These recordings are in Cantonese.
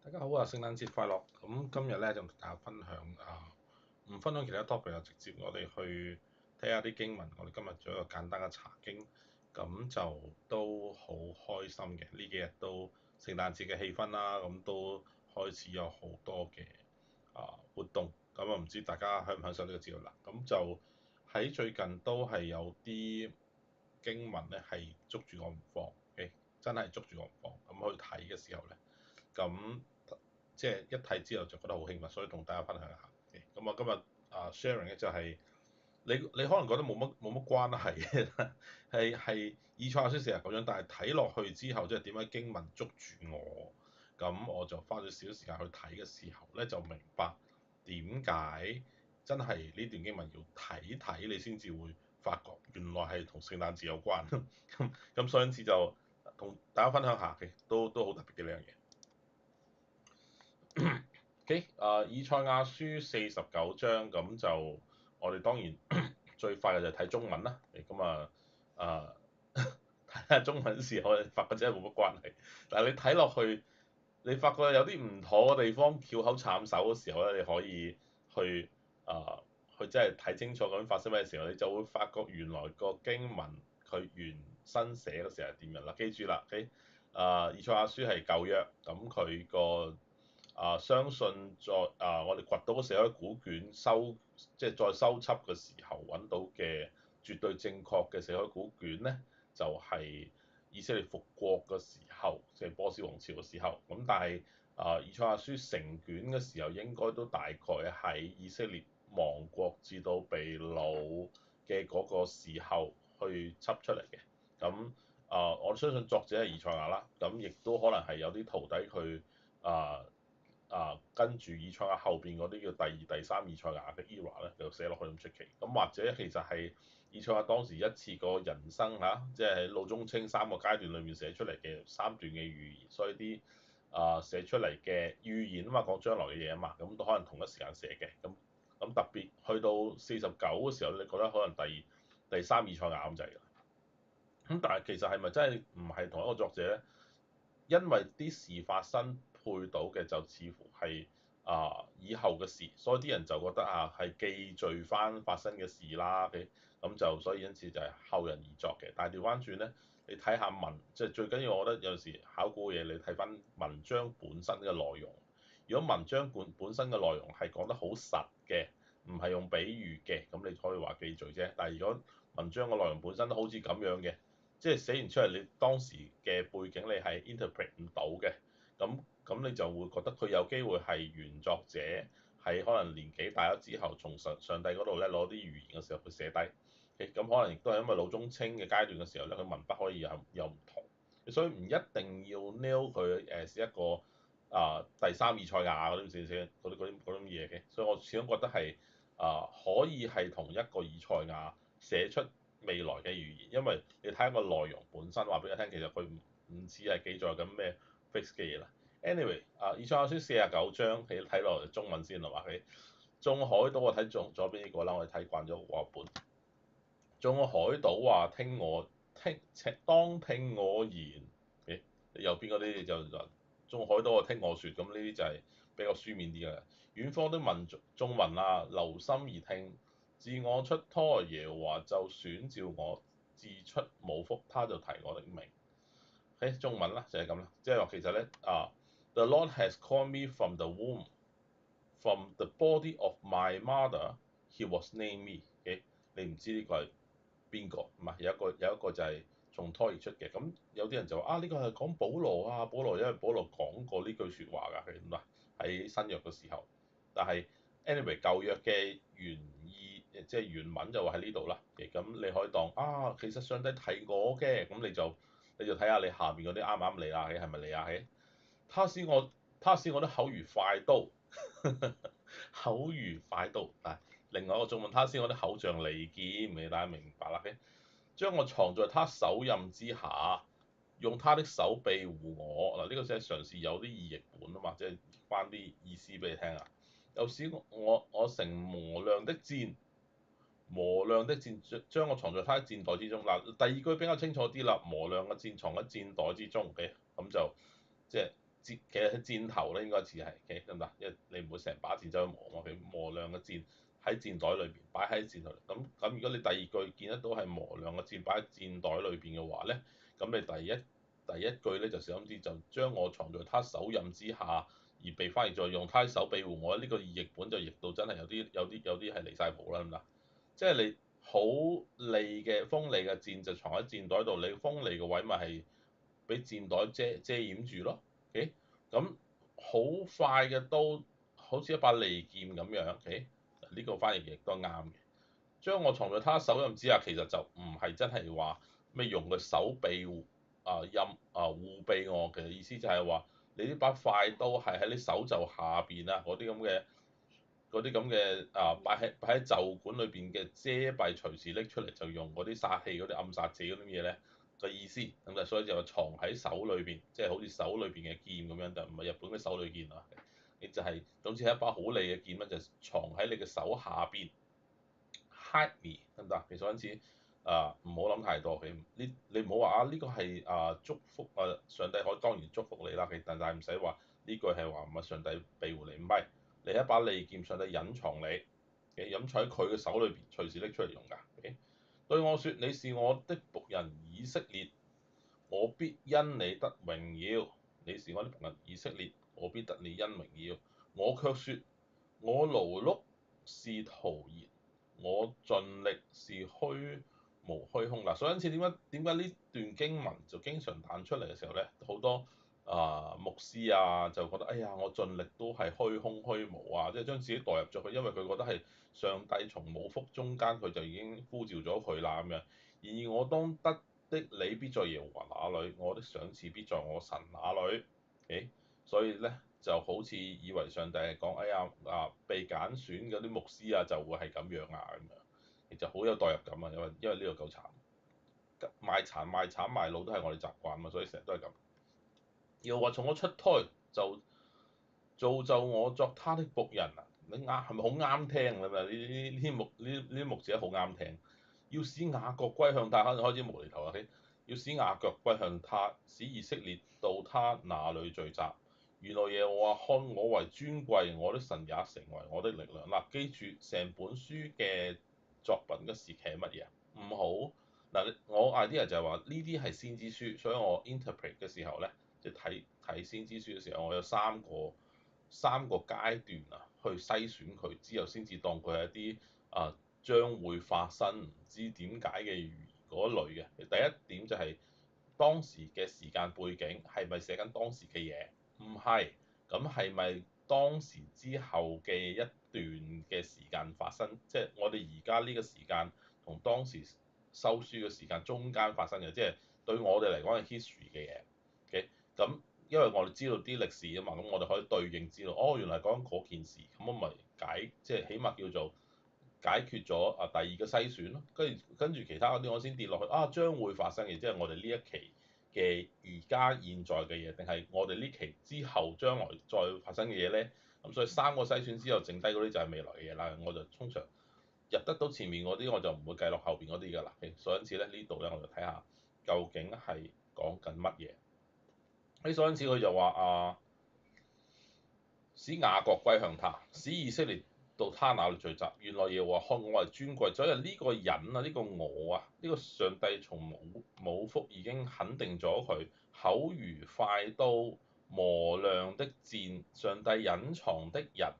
大家好啊！聖誕節快樂！咁今日咧就同大家分享唔分享其他 topic 啊，直接我哋去睇下啲經文。我哋今日做一個簡單嘅查經，咁就都好開心嘅。呢幾日都聖誕節嘅氣氛啦，咁都開始有好多嘅活動。咁啊唔知大家享唔享受呢個節日啦？咁就喺最近都係有啲經文咧係捉住我唔放嘅，真係捉住我唔放。咁去睇嘅時候咧。咁即係一睇之後就覺得好興奮，所以同大家分享一下。咁我今日sharing 咧就係、你可能覺得冇乜關係嘅，係以賽亞書49章，但係睇落去之後，即係點解經文捉住我？咁我就花咗少少時間去睇嘅時候咧，就明白點解真係呢段經文要睇睇你先至會發覺原來係同聖誕節有關。咁所以因此就同大家分享下嘅，都好特別嘅呢樣嘢。OK，以賽亞書49章咁就我哋當然最快嘅就睇中文啦。咁睇下中文時候，我哋發覺真係冇乜關係。但係你睇落去，你發覺有啲唔妥嘅地方，翹口插手嘅時候咧，你可以去啊、去真係睇清楚咁發生咩時候，你就會發覺原來個經文佢原身寫嘅時候係點樣啦。記住啦，OK，以賽亞書係舊約，咁佢個相信在我哋掘到嗰時候古卷即係再修葺嘅時候揾到嘅絕對正確嘅死海古卷咧，就係、是、以色列復國嘅時候，即係波斯王朝嘅時候。咁但係以賽亞書成卷嘅時候，應該都大概喺以色列亡國至到被擄嘅嗰個時候去輯出嚟嘅。咁我相信作者係以賽亞啦，咁亦都可能係有啲徒弟佢啊。跟住以賽亞後邊嗰啲叫第二、第三以賽亞嘅 era 咧，就寫落去咁出奇。咁或者其實係以賽亞當時一次個人生嚇，即係喺老中青三個階段裏面寫出嚟嘅三段嘅預言，所以啲寫出嚟嘅預言啊嘛，講將來嘅嘢啊嘛，咁都可能同一時間寫嘅。咁特別去到49嘅時候，你覺得可能第三以賽亞咁就係啦。咁但係其實係咪真係唔係同一個作者咧？因為啲事發生配到嘅就似乎係以後嘅事，所以啲人就覺得係記敘翻發生嘅事啦。咁就所以因此就係後人而作嘅。但係調翻轉咧，你睇下即係最緊要，我覺得有時考古嘢你睇翻文章本身嘅內容。如果文章本身嘅內容係講得好實嘅，唔係用比喻嘅，咁你可以話記敘啫。但係如果文章嘅內容本身都好似咁樣嘅，即係寫完出嚟，你當時嘅背景你係 interpret 唔到嘅，咁你就會覺得佢有機會係原作者係可能年紀大咗之後，從上帝嗰度咧攞啲預言嘅時候佢寫低，咁可能亦都係因為老中青嘅階段嘅時候咧，佢文筆可以有唔同，所以唔一定要 nail 佢係一個第三以賽亞嗰啲寫嗰啲嘢嘅，所以我始終覺得係可以係同一個以賽亞寫出未來嘅預言，因為你睇下個內容本身話俾你聽，其實佢唔似係記載緊咩 fix 嘅嘢啦。Anyway，以賽亞書49章，你睇落嚟中文先係嘛？佢眾海島我睇中咗邊呢個啦？我哋睇慣咗個本。眾海島話當聽我言。誒，右邊嗰啲就話眾海島我聽我説，咁呢啲就係比較書面啲嘅。遠方的眾民啊，留心而聽。自我出胎，耶和華就選召我；自出母腹，他就提我的名。中文啦，就係咁啦，即係話其實咧The Lord has called me from the womb, from the body of my mother, He was named me。你唔知呢個係邊個？唔係有一個就係從胎而出嘅。咁有啲人就話呢個係講保羅啊，保羅因為保羅講過呢句説話㗎，係咁喺新約嘅時候。但係 anyway 舊約嘅原意即係原文就話喺呢度啦。咁你可以當其實上帝提我嘅，咁你就睇下你下邊嗰啲啱唔啱你啊？係咪你啊？他使我的口如快刀，口如快刀。另外一個中文，他使我的口像利劍，你大家明白啦。將我藏在他手蔭之下，用他的手庇護我。嗱，呢個即係嘗試有啲意譯本啊嘛，即係翻啲意思俾你聽啊。又使我成磨亮的箭，磨亮的箭將我藏在他的箭袋之中。第二句比較清楚啲啦，磨亮嘅箭藏喺箭袋之中嘅，咁就即係其實係箭頭咧，應該似係，OK 得唔得？因為你唔會成把箭走去磨嘛，佢磨亮嘅箭喺箭袋裏邊，擺喺箭袋。咁如果你第二句見得到係磨亮嘅箭擺喺箭袋裏邊嘅話咧，咁你第一句咧就小心啲，就將我藏在他手蔭之下，而被翻譯再用他手庇護我。呢個譯本就譯到真係有啲係離晒譜啦，得唔得？即係你好利嘅鋒利嘅箭就藏喺箭袋度，你鋒利嘅位咪係俾箭袋遮掩住咯。OK，咁好快嘅刀，好似一把利劍咁樣。OK，呢個翻譯亦都啱嘅。將我藏在他手蔭之下，其實就唔係真係話咩用個手庇護護庇我嘅意思，就係話你呢把快刀係喺你手袖下邊啊，嗰啲咁嘅擺喺袖管裏邊嘅遮蔽，隨時拎出嚟就用嗰啲殺氣嗰啲暗殺者嗰啲嘢咧嘅意思，咁就所以就藏喺手裏邊，即係好似手裏邊嘅劍咁樣，就唔係日本嘅手裏劍啊，你就係總之係一把好利嘅劍咧，就藏喺你嘅手下邊。Hide me 得唔得？其實嗰陣時唔好諗太多嘅，你唔好話呢個係祝福上帝可以當然祝福你啦，但係唔使話呢句係話唔係上帝庇護你，唔係你一把利劍，上帝隱藏你，隱藏喺佢嘅手裏邊，隨時拎出嚟用㗎。對我説：你是我的僕人以色列，我必因你得榮耀。你是我的僕人以色列，我必得你因榮耀。我卻説：我勞碌是徒然，我盡力是虛空嗱。所以因此點解呢段經文就經常彈出嚟嘅時候咧，好多牧師就覺得哎呀，我盡力都係虛空虛無即係將自己代入咗去，因為佢覺得係上帝從母腹中間佢就已經呼召咗佢啦咁樣。然而我當得的你必在耶和華那裏，我的賞賜必在我神那裏。所以咧就好似以為上帝係講，哎呀被揀選嗰啲牧師就會係咁樣咁樣，其實好有代入感啊，因為呢個夠慘，賣殘賣慘賣老都係我哋習慣嘛，所以成日都係咁。又話從我出胎就造就我作他的僕人你啱係咪好啱聽啊？呢啲牧者好啱聽。要使雅各歸向他，開始無厘頭啦。要使雅各歸向他，使以色列到他那裏聚集。原來耶和華看我為尊貴，我的神也成為我的力量。嗱，記住成本書嘅作品嘅時期係乜嘢？唔好嗱，我 idea 就係話呢啲係先知書，所以我 interpret 嘅時候咧，即係睇先知書嘅時候，我有三個階段去篩選佢，之後先至當佢係一啲將會發生唔知點解嘅預言嗰類嘅。第一點就係當時嘅時間背景係咪寫緊當時嘅嘢？唔係，咁係咪當時之後嘅一段嘅時間發生？即係我哋而家呢個時間同當時收書嘅時間中間發生嘅，即係對我哋嚟講係 history 嘅嘢。咁因為我哋知道啲歷史啊嘛，咁我哋可以對應知道，原來講緊嗰件事，咁我咪即係起碼叫做解決咗第二個篩選咯。跟住其他嗰啲我先跌落去將會發生嘅，即係我哋呢一期嘅而家現在嘅嘢，定係我哋呢期之後將來再發生嘅嘢咧？咁所以三個篩選之後，剩低嗰啲就係未來嘅嘢啦。我就通常入得到前面嗰啲，我就唔會計落後邊嗰啲㗎啦。所以因此咧，呢度咧我就睇下究竟係講緊乜嘢。所以因此佢就話使雅各歸向他，使以色列到他那裏聚集。原來耶和華看我為尊貴，所以呢個人呢個我呢個上帝從母腹已經肯定咗佢，口如快刀磨亮的箭，上帝隱藏的人。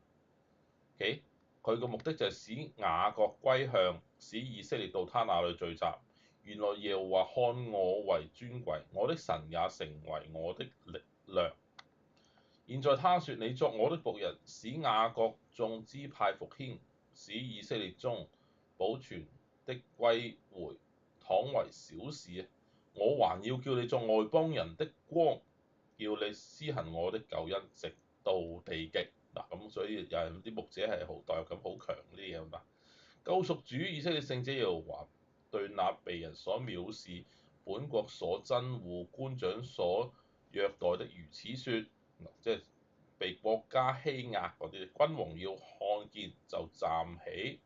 佢個目的就係使雅各歸向，使以色列到他那裏聚集。原來耶和華看我為尊貴，我的神也成為我的力量。現在他說：你作我的僕人，使雅各眾支派復興，使以色列中保存的歸回。倘為小事我還要叫你作外邦人的光，叫你施行我的救恩，直到地極。咁所以又係啲牧者係好代入感好強啲嘢嘛。救贖主以色列聖者耶和華對那被人所藐視、本國所憎惡、官長所虐待的如此說，即係被國家欺壓嗰啲君王要看見就站起，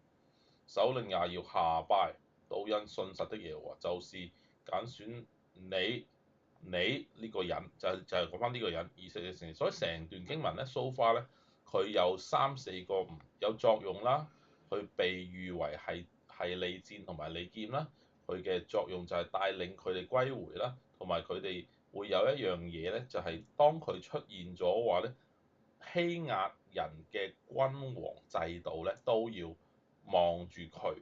首領也要下拜，都因信實的耶和華就是揀選你你呢個人就係講翻呢個人以色列聖者，所以成段經文咧 so far 咧，佢有三四個唔有作用啦，佢被譽為係利箭同埋利劍啦，佢嘅作用就係帶領佢哋歸回啦，同埋佢哋會有一樣嘢咧，就係當佢出現咗話咧，欺壓人嘅君王制度咧都要望住佢，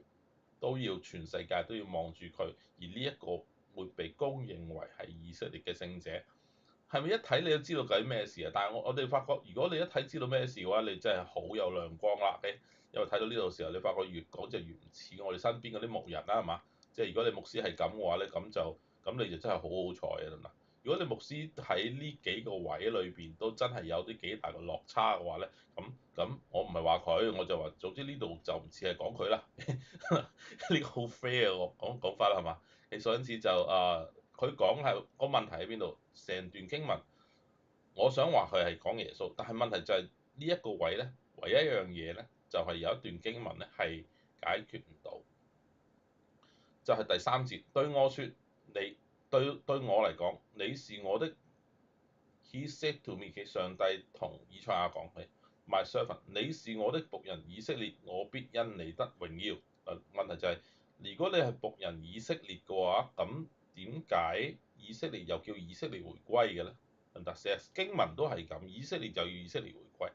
都要全世界都要望住佢，而呢一個會被公認為係以色列嘅聖者，係咪一睇你都知道究竟咩事啊？但係我哋發覺，如果你一睇知道咩事嘅話，你真係好有亮光啦！因為睇到呢度時候，你發覺越講就越唔似我哋身邊嗰啲牧人啦，係嘛？即係如果你牧師係咁嘅話咧，咁你就真係好好彩啊，得唔得？如果你牧師喺呢幾個位裏邊都真係有啲幾大嘅落差嘅話咧，咁我唔係話佢，我就話總之呢度就唔似係講佢啦。呢個好 fair 喎，講法啦係嘛？其實因此就佢講係個問題喺邊度？成段經文，我想話佢係講耶穌，但係問題就係呢一個位咧，唯一一樣嘢咧，就係有一段經文咧係解決唔到，就係第三節，對我説你對我嚟講，你是我的。He said to me，其上帝同以賽亞講起，My servant，你是我的僕人以色列，我必因你得榮耀。問題就係，如果你係僕人以色列嘅話，咁點解以色列又叫以色列回歸嘅咧？得唔得？成日經文都係咁，以色列就要以色列回歸，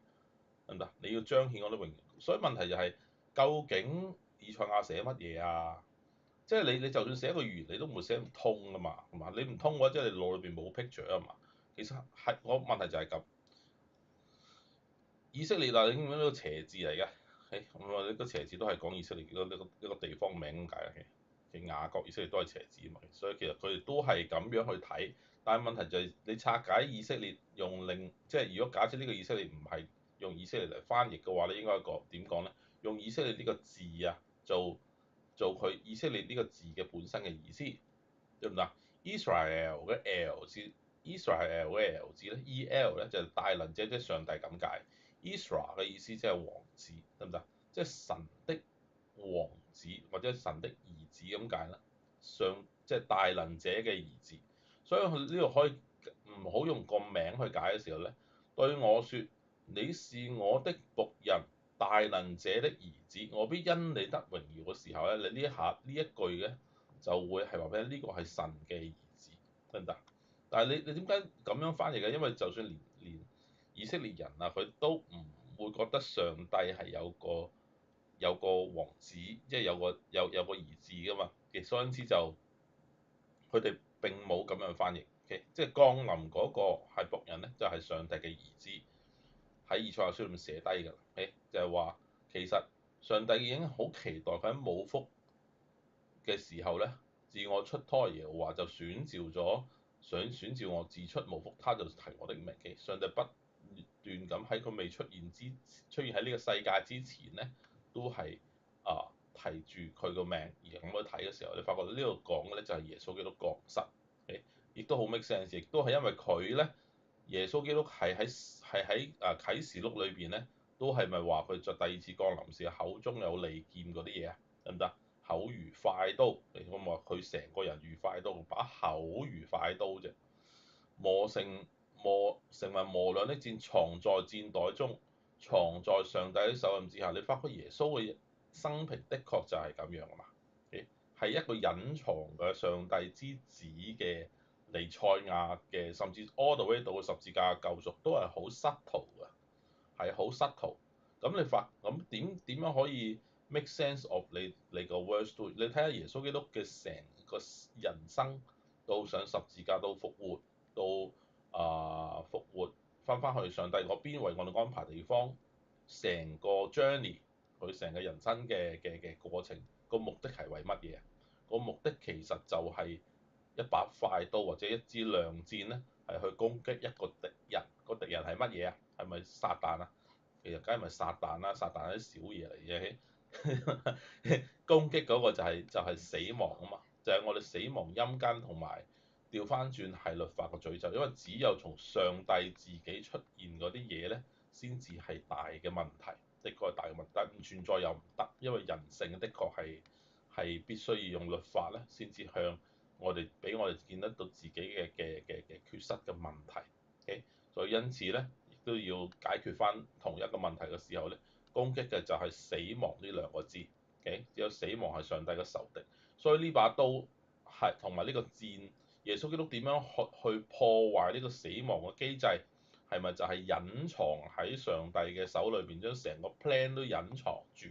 得唔得？你要彰顯我啲榮耀。所以問題就係，究竟以賽亞寫乜嘢啊？即係你就算寫一個語言，你都唔會寫唔通噶嘛，係嘛？你唔通嘅話，即係你腦裏邊冇 picture 啊嘛。其實係我問題就係咁，以色列嗱，你見唔見到個斜字嚟嘅？咁啊，呢個斜字都係講以色列一個地方名咁解嘅。其實雅各以色列都係斜字啊嘛，所以其實佢哋都係咁樣去睇。但係問題就係你拆解以色列用即係如果假設呢個以色列唔係用以色列嚟翻譯嘅話咧，應該講點講咧？用以色列呢個字啊，做佢以色列呢個字嘅本身嘅意思，對唔對？Israel 嘅 L 字。Israel 嘅 L 字咧，E.L 咧就係大能者，即係上帝咁解。Isra 嘅意思即係王子，得唔得？即係神的王子或者神的兒子咁解啦。即係大能者嘅兒子，所以佢呢度可以唔好用個名去解嘅時候咧，對我説：你是我的僕人，大能者的兒子，我必因你得榮耀嘅時候咧，你呢一句咧就會係話俾你呢個係神嘅兒子，得唔得？但係你點解咁樣翻譯嘅？因為就算連以色列人啊，佢都唔會覺得上帝係有個王子，即係有個兒子噶嘛。所以因此就佢哋並冇咁樣翻譯。即係降臨嗰個係僕人咧，就係上帝嘅兒子，喺以賽亞書裏面寫低㗎。就係話其實上帝已經好期待佢喺母腹嘅時候咧，自我出胎，耶和華就選召咗，想選召我自出母腹，他就提我的名。上帝不斷咁喺佢未出現喺呢個世界之前咧，都係提住佢個名，而咁去睇嘅時候，你發覺呢度講嘅咧就係耶穌基督降生，亦都好 make sense，亦都係因為佢咧，耶穌基督係喺啟示錄裏邊咧，都係咪話佢就第二次降臨時口中有利劍嗰啲嘢啊？得唔得？口如快刀，我話佢成個人如快刀，把口如快刀啫。成為磨亮的箭，藏在箭袋中，藏在上帝的手印之下。你發覺耶穌嘅生平的確就係咁樣啊嘛，係一個隱藏嘅上帝之子嘅彌賽亞嘅，甚至 all the way 到十字架嘅救贖都係好 subtle 嘅，係好 subtle。咁點樣可以 make sense of 你個 words story？你睇下耶穌基督嘅成個人生，到上十字架，到復活，到復活翻去上帝嗰邊為我哋安排地方，成個 journey 佢成個人生嘅過程，個目的係為乜嘢啊？個目的其實就係一把快刀或者一支亮箭咧，係去攻擊一個敵人。個敵人係乜嘢啊？係咪撒旦啊？其實梗係咪撒旦啦？撒旦係啲小嘢嚟嘅，攻擊嗰個就係死亡啊嘛，就係我哋死亡陰間同埋調翻轉係律法嘅詛咒，因為只有從上帝自己出現嗰啲嘢咧，先至係大嘅問題，的確係大嘅問題，但唔存在又唔得，因為人性的確係必須要用律法咧，先至向我哋俾我哋見得到自己嘅缺失嘅問題。OK？所以因此咧，亦都要解決翻同一個問題嘅時候咧，攻擊嘅就係死亡呢兩個字。OK？只有死亡係上帝嘅仇敵，所以呢把刀係同埋呢個箭，耶穌基督點樣去破壞呢個死亡嘅機制？係咪就係隱藏喺上帝嘅手裏邊，將成個 plan 都隱藏住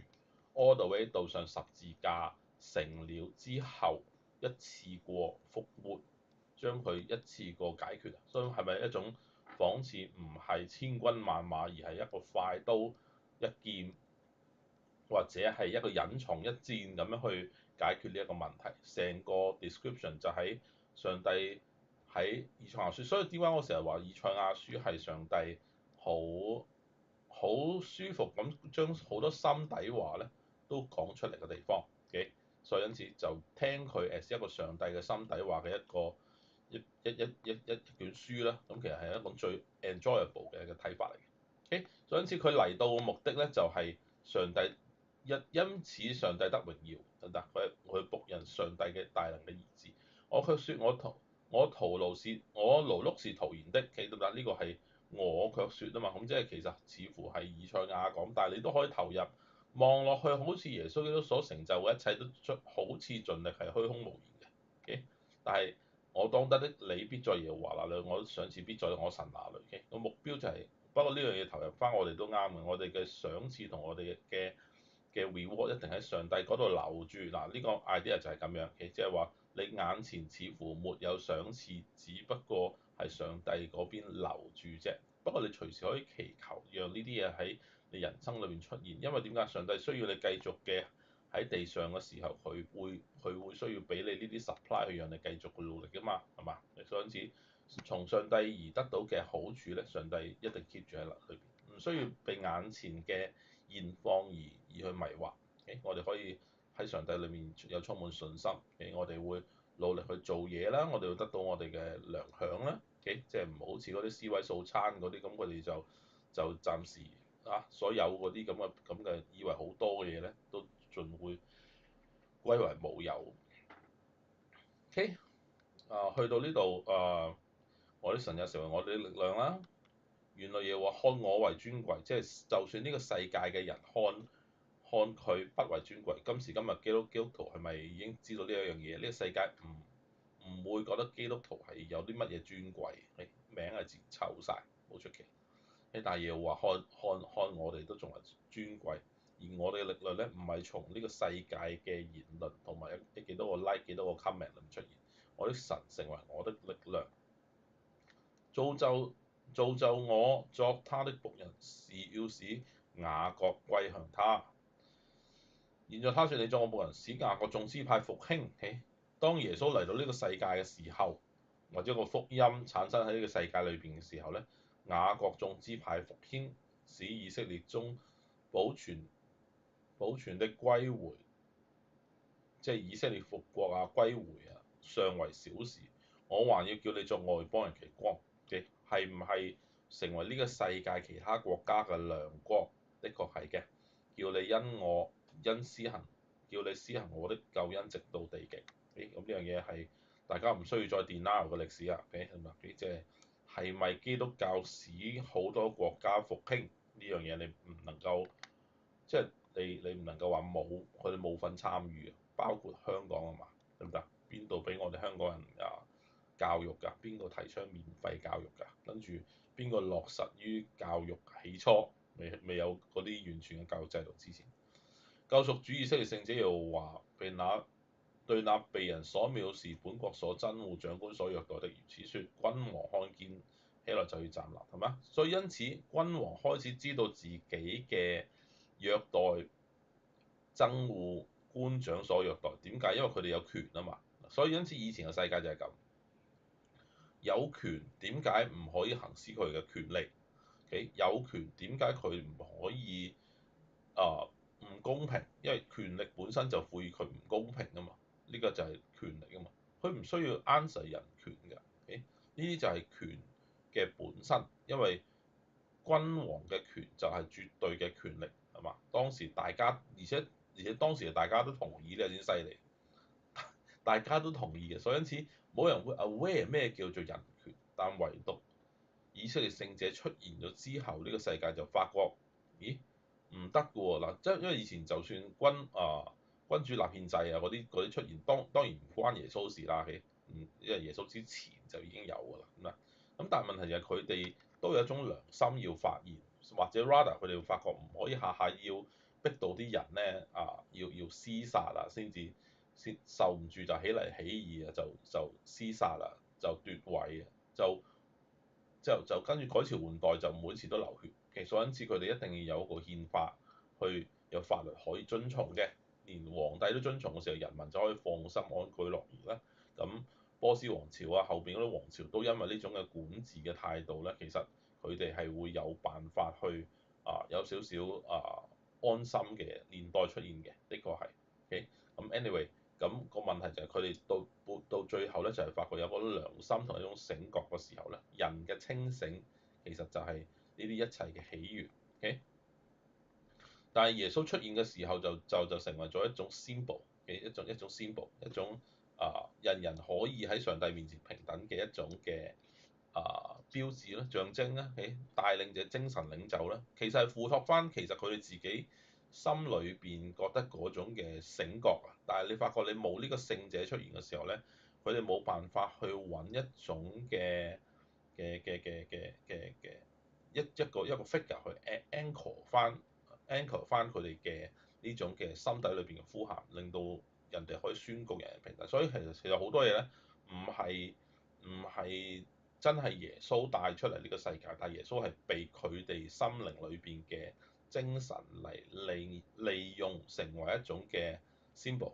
，all the way 到上十字架成了之後，一次過復活，將佢一次過解決？所以係咪一種仿似唔係千軍萬馬，而係一個快刀一劍，或者係一個隱藏一戰咁樣去解決呢一個問題？成個 description 就喺上帝喺以賽亞書，所以點解我成日話以賽亞書係上帝好好舒服咁將好多心底話咧都講出嚟嘅地方嘅，所以因此就聽佢 as 一個上帝嘅心底話嘅一個一卷書啦，咁其實係一種最 enjoyable 嘅一個睇法嚟嘅。OK？所以因此佢嚟到嘅目的咧就係上帝因此上帝得榮耀，得唔得？佢僕人上帝嘅大能嘅兒子，我卻説我勞碌是徒然的，記得唔得？呢個係我卻説啊嘛，咁即係其實似乎係以賽亞講，但係你都可以投入望落去，好似耶穌基督所成就嘅一切都好似盡力係虛空無言嘅。Okay？但係我當得的你必在耶和華那裏，我賞賜必在我神那裏。Okay？個目標就係、不過呢樣嘢投入翻我哋都啱嘅，我哋嘅賞賜同我哋嘅 reward 一定喺上帝嗰度留住。嗱，呢個 idea 就係咁樣嘅，即係話你眼前似乎沒有賞賜，只不過係上帝嗰邊留住啫。不過你隨時可以祈求，讓呢啲嘢喺你人生裏面出現。因為點解上帝需要你繼續嘅喺地上嘅時候，佢會需要俾你呢啲 supply 去讓你繼續去努力㗎嘛，係嘛？所以因此從上帝而得到嘅好處咧，上帝一定 keep 住喺裏邊，唔需要被眼前嘅現況而去迷惑。Okay？我哋可以喺上帝裏面有充滿信心。Okay？我哋會努力去做嘢啦，我哋會得到我哋嘅糧餉啦。Okay？即係唔好似嗰啲尸位素餐嗰啲咁，佢哋就暫時所有嗰啲咁嘅以為好多嘅嘢咧，都盡會歸為無有。OK？去到呢度我啲神也成為我哋嘅力量啦。原來耶和華看我為尊貴，即係就算呢個世界嘅人看佢不為尊貴，今時今日基督徒係咪已經知道呢一樣嘢？呢個世界唔會覺得基督徒係有啲乜嘢尊貴，名係字臭晒，冇出奇。但係耶和華看我哋都仲係尊貴，而我哋嘅力量咧唔係從呢個世界嘅言論同埋幾多個 like 幾多個 comment 咁出現，我啲神成為我的力量，造就我作他的僕人，是要使雅各歸向他。現在他說你作我僕人，使雅各眾支派復興。當耶穌嚟到呢個世界嘅時候，或者個福音產生喺呢個世界裏邊嘅時候咧，雅各眾支派復興，使以色列中保存的歸回，即係以色列復國歸回尚為小事，我還要叫你作外邦人嘅光。係唔係成為呢個世界其他國家嘅亮光？的確係嘅，叫你叫你施行我的救恩直到地極。咁呢樣嘢係大家唔需要再 deny 個歷史啊。即係咪基督教使好多國家復興呢樣嘢？你唔能夠即係你唔能夠話冇佢哋冇份參與，包括香港啊嘛，得唔得？邊度俾我哋香港人教育㗎？邊個提倡免費教育㗎？跟住邊個落實於教育起初？未有嗰啲完全嘅教育制度之前，救贖主以色列聖者又話：對那被人所藐視、本國所憎惡、長官所虐待的，如此説，君王看見起來就要站立，係嘛？所以因此，君王開始知道自己嘅虐待、憎惡官長所虐待，點解？因為佢哋有權啊嘛。所以因此，以前嘅世界就係咁。有權點解唔可以行使佢嘅權利？Okay？有權點解佢唔可以唔公平？因為權力本身就賦予佢唔公平啊嘛。呢個就係權力啊嘛。佢唔需要 answer 人權㗎。Okay？呢啲就係權嘅本身，因為君王嘅權就係絕對嘅權力，係嘛？當時大家而且當時大家都同意呢先犀利。大家都同意嘅，所以因此冇人會 aware 咩叫做人權，但唯獨以色列聖者出現咗之後，呢個世界就發覺，咦唔得嘅喎嗱，即係因為以前就算君主立憲制啊嗰啲出現，當然唔關耶穌事啦，因為耶穌之前就已經有㗎啦咁啊，咁但係問題就係佢哋都有一種良心要發現，或者 rather 佢哋會發覺唔可以下下要逼到啲人咧要廝殺啊，先受唔住就起嚟起義啊，就廝殺啦，就奪位啊，就跟住改朝換代就每次都流血，其實因此佢哋一定要有一個憲法去有法律可以遵從嘅，連皇帝都遵從嘅時候，人民就可以放心安居樂業啦。咁波斯王朝啊，後邊嗰啲王朝都因為呢種嘅管治嘅態度咧，其實佢哋係會有辦法去有少少安心嘅年代出現嘅，的確係。OK，咁 anyway。咁個問題就係佢哋到最後咧，就係發覺有個良心同一種醒覺嘅時候咧，人嘅清醒其實就係呢啲一切嘅起源。OK，但係耶穌出現嘅時候就成為咗一種 symbol 嘅一種 symbol 一種人人可以喺上帝面前平等嘅一種嘅標誌啦、象徵啦、帶領者精神領袖啦，其實係附託翻其實佢哋自己心裏邊覺得嗰種嘅醒覺啊，但係你發覺你冇呢個聖者出現嘅時候咧，佢哋冇辦法去揾一種嘅一個 figure 去 anchor 翻佢哋嘅呢種嘅心底裏邊嘅呼喊，令到人哋可以宣告人人平等。所以其實好多嘢咧，唔係真係耶穌帶出嚟呢個世界，但係耶穌係被佢哋心靈裏邊嘅精神嚟利用成為一種嘅 symbol。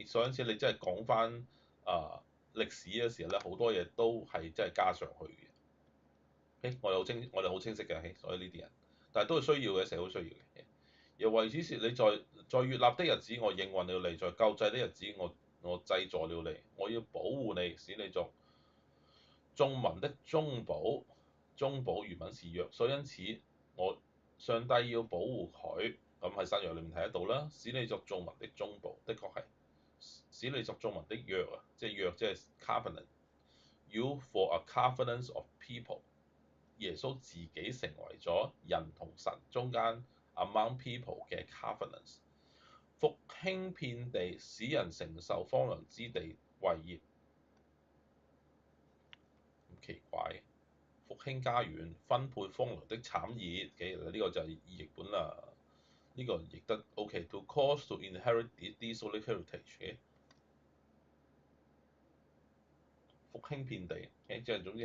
所以因此你真係講翻歷史嘅時候咧，好多嘢都係真係加上去嘅。我哋好清晰嘅，所以呢啲人，但係都係需要嘅，社會需要嘅。又為此説，你在悅納的日子，我應允了你；在救濟的日子，我濟助了你。我要保護你，使你作眾民的中保。中保原文是約，所以因此上帝要保護佢。咁喺新約裏面睇得到啦，使你作眾民的中保，的確係使你作眾民的約啊，即係約即係 covenant。You for a covenant of people。耶穌自己成為咗人同神中間 among people 嘅 covenants，復興遍地，使人承受荒涼之地為業。咁奇怪，復興家園，分配荒涼的產業嘅，呢個就係意譯本啦。呢個譯得 OK，to cause to inherit desolate heritage 嘅復興遍地，即係總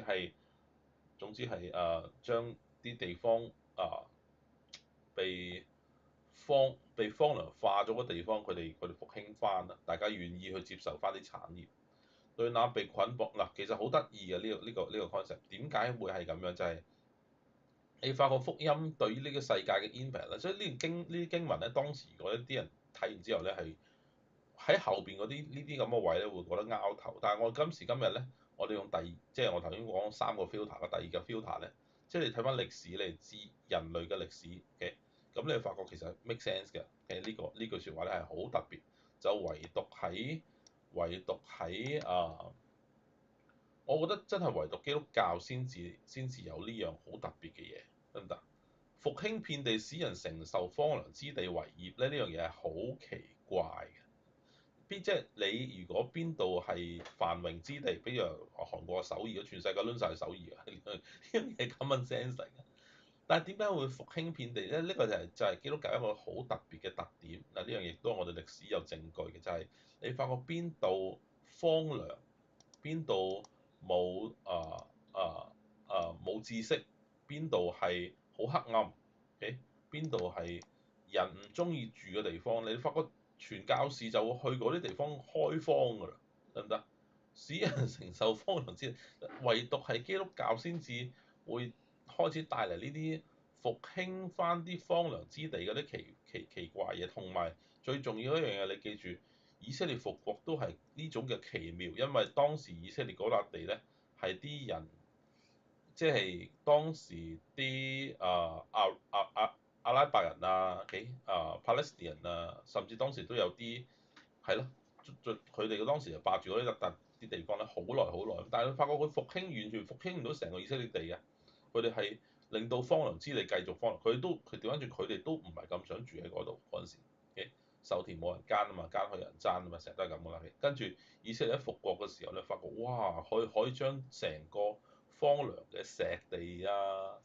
之係將啲地方被荒涼化咗嘅地方，佢哋復興翻啦，大家願意去接受翻啲產業。對那被捆綁嗱，其實好得意嘅呢個 concept，點解會係咁樣？就係、你發覺福音對於呢個世界嘅 impact 啦，所以呢啲經文咧，當時如果一啲人睇完之後咧，係喺後邊嗰啲呢啲咁嘅位咧，會覺得拗頭。但係我今時今日咧，我哋用即係我頭先講三個 filter 啦，第二個 filter 咧，即係你睇翻歷史，你知人類嘅歷史嘅，咁你發覺其實 make sense 嘅。呢句説話咧係好特別，就唯獨喺我覺得真係唯獨基督教先至有呢樣好特別嘅嘢，得唔得？復興遍地，使人承受荒涼之地為業咧，呢樣嘢係好奇怪嘅。即係你如果邊度係繁榮之地，比如韓國嘅首爾，全世界攆晒首爾啊，呢樣嘢 common sense 嚟嘅。但係點解會復興遍地咧？呢個就係基督教一個好特別嘅特點。嗱，呢樣亦都係我哋歷史有證據嘅，就係你發覺邊度荒涼，邊度冇冇知識，邊度係好黑暗，邊度係人唔中意住嘅地方，你發覺傳教士就會去嗰啲地方開荒㗎啦，得唔得？使人承受荒涼之地，唯獨係基督教先至會開始帶嚟呢啲復興翻啲荒涼之地嗰啲奇怪嘢，同埋最重要一樣嘢，你記住，以色列復國都係呢種嘅奇妙，因為當時以色列嗰笪地咧係啲人，即係當時啲阿拉伯人啊，Palestinian 啊，甚至當時都有啲係咯佢哋當時就霸住嗰啲地方咧，好耐好耐。但係你發覺佢復興完全復興唔到成個以色列地嘅，佢哋係令到荒涼之地繼續荒涼。佢調翻轉，佢哋都唔係咁想住喺嗰度嗰陣時。受田冇人耕啊嘛，耕開有人爭啊嘛，成日都係咁噶啦。跟住以色列一復國嘅時候咧，發覺哇，可以將成個荒涼嘅石地啊，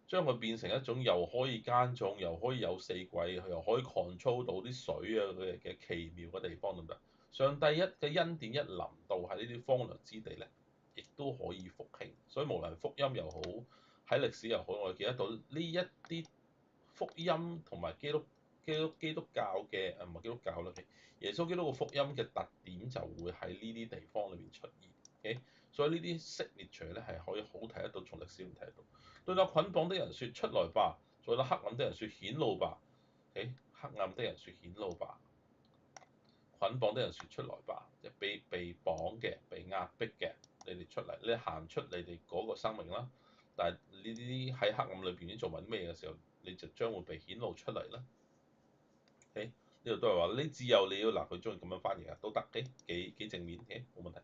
將佢變成一種又可以耕種，又可以有四季，又可以 control 到啲水啊嘅奇妙嘅地方，得唔得？上帝嘅恩典一臨到喺呢啲荒涼之地咧，亦都可以復興。所以無論福音又好，喺歷史又好，我哋見得到呢一啲福音同埋基督教嘅唔係基督教啦，耶穌基督嘅福音嘅特點就會喺呢啲地方裏邊出現。所以呢啲 signature 咧係可以好睇得到，從歷史裏面睇得到。對那捆綁的人説出來吧，在那黑暗的人説顯露吧。黑暗的人説顯露吧，捆綁的人説出來吧，即係被綁嘅、被壓迫嘅，你哋出嚟，你行出你哋嗰個生命啦。但係呢啲喺黑暗裏邊已經做緊咩嘅時候，你就將會被顯露出嚟啦。呢度都係話呢自由你要嗱，佢中意咁樣翻譯啊，都得，幾正面嘅，冇問題。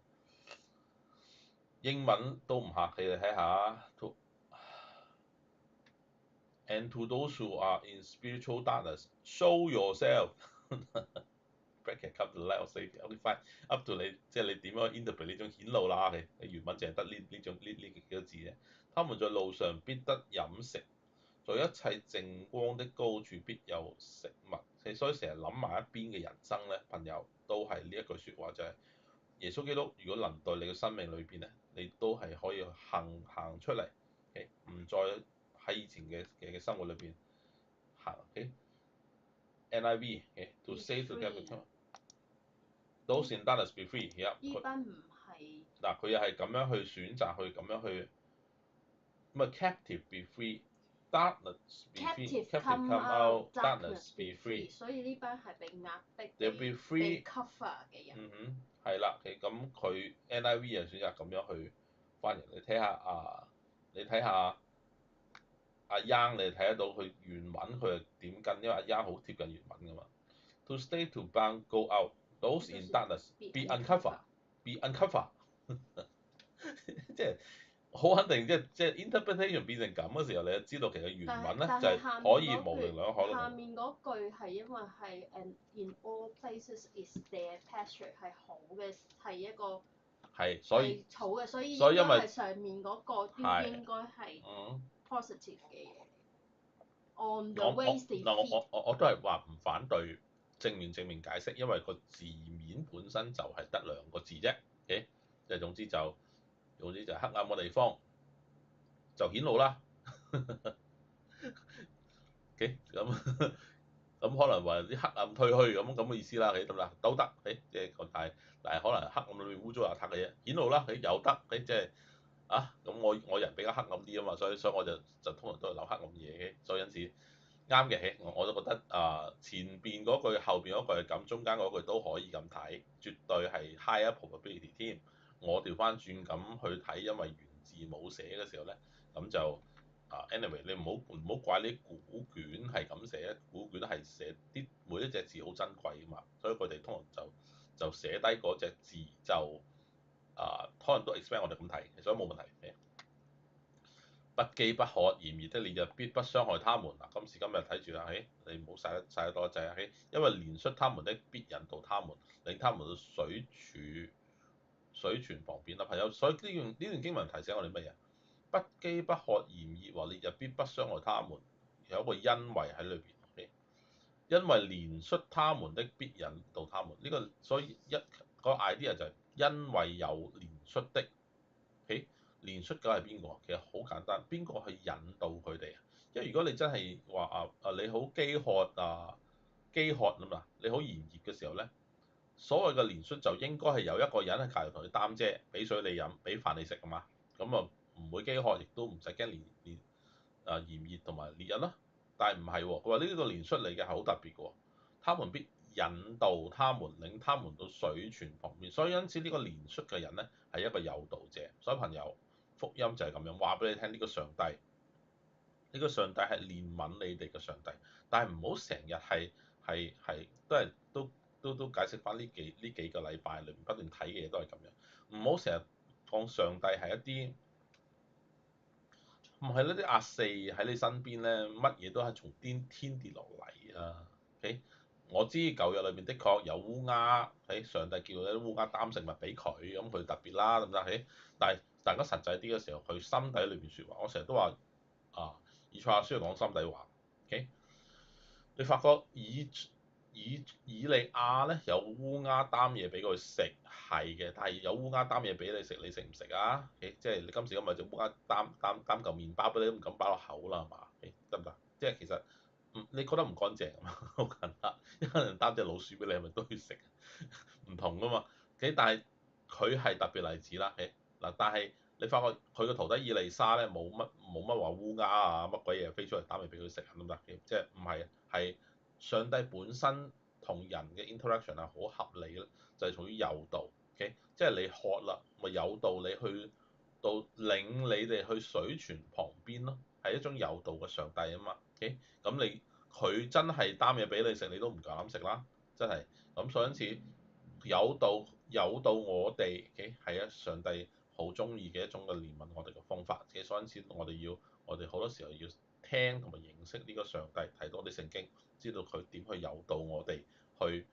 英文都唔客氣，你睇下。And to those who are in spiritual darkness, show yourself. Bracket come to the light of safety. OK fine, up to 你，即係你點樣 interpret 呢種顯露啦？你原文淨係得呢幾個字啫。他們在路上必得飲食，在一切淨光的高處必有食物。所以成日諗埋一邊嘅人生咧，朋友都係呢一句説話，就係耶穌基督如果臨到你嘅生命裏邊咧，你都係可以行出嚟，唔再喺以前嘅生活裏邊行。NIV to say to them, those in darkness be free。呢班唔係嗱，佢又係咁樣去選擇去咁樣去，咁啊 captive be free，darkness be free，captive come out，darkness be free。所以呢班係被壓迫、被 cover 嘅人。係啦，咁佢 NIV 又選擇咁樣去翻譯。你睇下阿 Young，你睇得到佢原文佢係點跟，因為阿 Young 好貼近原文噶嘛。To stay to bound go out, those in darkness be uncovered, be uncovered。即係好肯定，即係 interpretation 變成咁嘅時候，你就知道其實原文咧就係可以模棱兩可咯。下面嗰句係因為係 and in all places is their pasture 係好嘅，係一個係所以好嘅，所以應該係上面嗰個都應該係 positive 嘅嘢。On the ways they feed。我都係話唔反對正面解釋，因為個字面本身就係得兩個字啫。即係總之就係黑暗嘅地方就顯露啦。咁可能話啲黑暗退去咁嘅意思啦，得唔得？都得。即係但係可能黑暗裏面污糟邋遢嘅嘢顯露啦，有得。即係咁我人比較黑暗啲啊嘛，所以我就通常都係諗黑暗嘢。所以因此啱嘅，我都覺得前邊嗰句後邊嗰句係咁，中間嗰句都可以咁睇，絕對係 higher probability 添。我調翻轉咁去睇，因為原字冇寫嘅時候咧，咁就anyway 你唔好怪啲古卷係咁寫，古卷係寫啲每一隻字好珍貴啊嘛，所以佢哋通常就寫低嗰隻字就可能都 expect 我哋咁睇，所以冇問題。不飢不渴炎熱的烈日必不傷害他們。今時今日睇住啦，你唔好曬得多滯啊，因為憐恤他們的必引導他們，令他們到水泉旁邊啦，朋友。所以呢段經文提醒我哋乜嘢？不飢不渴炎熱和烈日必不傷害他們，有一個因為喺裏邊。因為憐恤他們的必引導他們，所以個 idea 就係因為有憐恤的。憐恤嘅係邊個？其實好簡單，邊個去引導佢哋啊？因為如果你真係話你好飢渴啊嘛，你好炎熱嘅時候咧，所謂嘅憐恤就應該係有一個人喺隔離同你擔遮，俾水你飲，俾飯你食啊嘛，咁啊唔會飢渴，亦都唔使驚炎熱同埋烈日啦。但係唔係喎，佢話呢個憐恤嚟嘅係好特別嘅喎，他們必引導他們，領他們到水泉旁邊。所以因此呢個憐恤嘅人咧係一個誘導者。所以朋友，福音就係咁樣話俾你聽，呢個上帝係憐憫你哋嘅上帝，但係唔好成日都都解釋翻呢幾個禮拜裏面不斷睇嘅嘢都係咁樣，唔好成日講上帝係一啲唔係呢啲壓四喺你身邊咧，乜嘢都係從天跌落嚟啊！OK，我知舊約裏面的確有烏鴉，喺上帝叫啲烏鴉擔食物俾佢，咁佢特別啦，得唔得？但係大家實際啲嘅時候，佢心底裏邊説話，我成日都話啊，以賽亞書講心底話，OK。你發覺以利亞咧有烏鴉擔嘢俾佢食係嘅，但係有烏鴉擔嘢俾你食，你食唔食啊？即係你今時今日隻烏鴉擔嚿麵包俾你都唔敢擺落口啦，係嘛？得唔得？即係其實你覺得唔乾淨好簡單，一個人擔隻老鼠俾你係咪都要食？唔同噶嘛。但係佢係特別例子啦。嗱，但係你發覺佢個徒弟以利沙咧冇乜話烏鴉啊乜鬼嘢飛出嚟擔嚟俾佢食，得唔得？即係唔係係上帝本身同人嘅 interaction 係好合理咯，就係從於誘導。即係你渴啦，咪誘導你去到領你哋去水泉旁邊咯，係一種誘導嘅上帝啊嘛。咁你佢真係擔嘢俾你食，你都唔夠膽食啦，真係。咁所以因此誘導我哋係啊上帝好中意嘅一種嘅憐憫我哋嘅方法。所以因此我哋好多時候要聽同埋認識呢個上帝，睇多啲聖經，知道佢點去誘導我哋去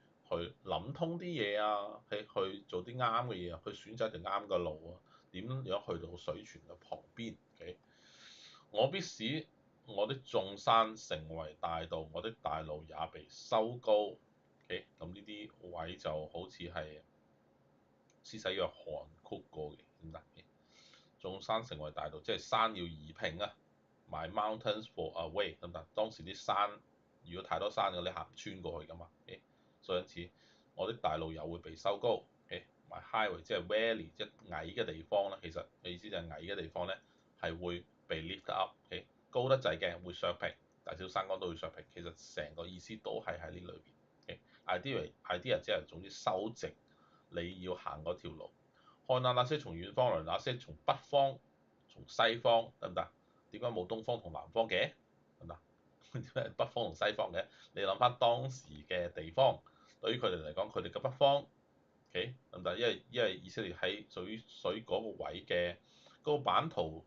諗通啲嘢啊，去做啲啱嘅嘢啊，去選擇條啱嘅路啊，點樣去到水泉嘅旁邊。我必使我的眾山成為大道，我的大路也被修高。咁呢啲位就好似係施洗約翰曲過嘅，點解？眾山成為大道，即係山要移平啊。My mountains fall away，得唔得？當時啲山如果太多山嘅，你行唔穿過去㗎嘛。所以因此我的大路又會被修高。My highway 即係 valley，即係矮嘅地方咧，其實嘅意思就係矮嘅地方咧係會被 lift up。高得滯嘅會削平，大小山崗都會削平。其實成個意思都係喺呢裏邊。idea 即係總之修直你要行嗰條路。看啊，那些從遠方來，那些從北方、從西方，得唔得？點解冇東方同南方嘅？得唔得？點解係北方同西方嘅？你諗翻當時嘅地方，對於佢哋嚟講，佢哋嘅北方得唔得？因為以色列喺屬於嗰個位嘅嗰個版圖、